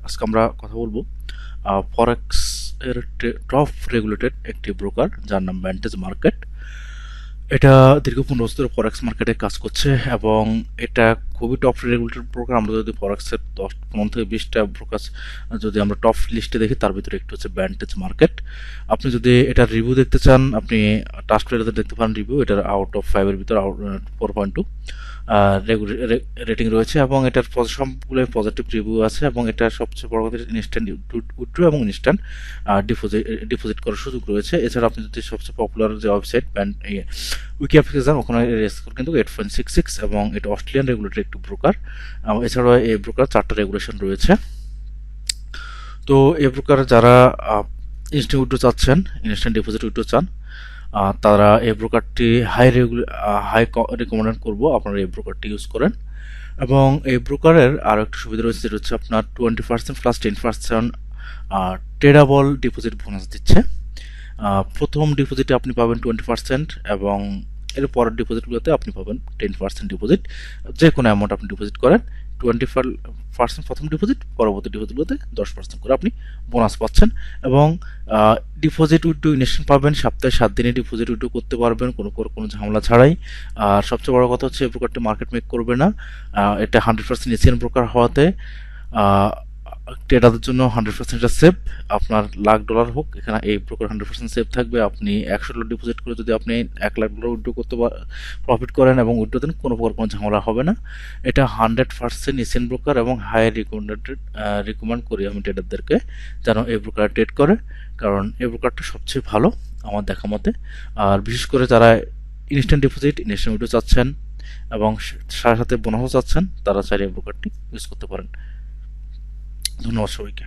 আজকে আমরা কথা বলবো ফরেক্স এর টপ রেগুলেটেড একটি ব্রোকার যার নাম ভ্যান্টেজ মার্কেট। এটা দীর্ঘ 15 বছর ধরে ফরেক্স মার্কেটে কাজ করছে এবং এটা খুবই টপ রেগুলেটেড ব্রোকার। আমরা যদি ফরেক্সের 15 থেকে 20টা ব্রোকার যদি আমরা টপ লিস্টে দেখি, তার ভিতরে একটু হচ্ছে ভ্যান্টেজ মার্কেট। আপনি যদি এটার রিভিউ দেখতে চান, আপনি ট্রাস্টপিলেতে দেখতে পারেন রিভিউ। এটার আউট অফ 5 এর ভিতরে 4.2 রেটিং রয়েছে এবং এটার সবগুলো পজিটিভ রিভিউ আছে এবং এটা সবচেয়ে বড় কথা, ইনস্ট্যান্ট উইথড্র এবং ইনস্ট্যান্ট ডিপোজিট করার সুযোগ রয়েছে। এছাড়া আপনি যদি সবচেয়ে পপুলার যে ওয়েবসাইট উইকিপিডিয়া যান, ওখানে স্কোর কিন্তু 8.66 এবং এটা অস্ট্রেলিয়ান রেগুলেটরি একটি ব্রোকার। এছাড়াও এই ব্রোকার 4টা রেগুলেশন রয়েছে। তো এই ব্রোকার যারা ইনস্ট্যান্ট উইথড্র চাচ্ছেন, ইনস্ট্যান্ট ডিপোজিট উইথড্র চান, তারা এই ব্রোকারটি হাই রিকমেন্ড করবো আপনারা এই ব্রোকারটি ইউজ করেন। এবং এই ব্রোকারের আরও একটা সুবিধা রয়েছে, যেটা হচ্ছে আপনার 20% প্লাস 10% ট্রেডাবল ডিপোজিট বোনাস দিচ্ছে। প্রথম ডিপোজিটে আপনি পাবেন 20% এবং এর পরের ডিপোজিটগুলোতে আপনি পাবেন 10% ডিপোজিট। যে কোনো অ্যামাউন্ট আপনি ডিপোজিট করেন, 20% প্রথম ডিপোজিট, পরবর্তী ডিপোজিটগুলোতে 10% করে আপনি বোনাস পাচ্ছেন। এবং ডিপোজিট উইথড্র ইনস্ট্যান্ট পাবেন, সপ্তাহে 7 দিনে ডিপোজিট উইথড্র করতে পারবেন কোনো ঝামেলা ছাড়াই। আর সবচেয়ে বড় কথা হচ্ছে এই ব্রোকারটি মার্কেট মেক করবে না। এটা 100% এশিয়ান ব্রোকার হওয়াতে ট্রেডারদের জন্য 100% সেফ। আপনার $1,00,000 হোক, এখানে এই ব্রোকার 100% সেফ থাকবে। আপনি $100 ডিপোজিট করে যদি আপনি $1,00,000 উইথড্র করতে প্রফিট করেন এবং উইথড্র দেন, কোনো প্রকার কোনো ঝামেলা হবে না। এটা 100% এশিয়ান ব্রোকার এবং হাই রিকমেন্ড করি আমি ট্রেডারদেরকে যেন এই ব্রোকার ট্রেড করে, কারণ এই ব্রোকারটা সবচেয়ে ভালো আমার দেখা মতে। আর বিশেষ করে যারা ইনস্ট্যান্ট ডিপোজিট, ইনস্ট্যান্ট উইথড্র চাচ্ছেন এবং সাথে সাথে বোনাসও চাচ্ছেন, তারা চাইলে এই ব্রোকারটি ইউজ করতে পারেন। ধন্যবাদ সবাইকে।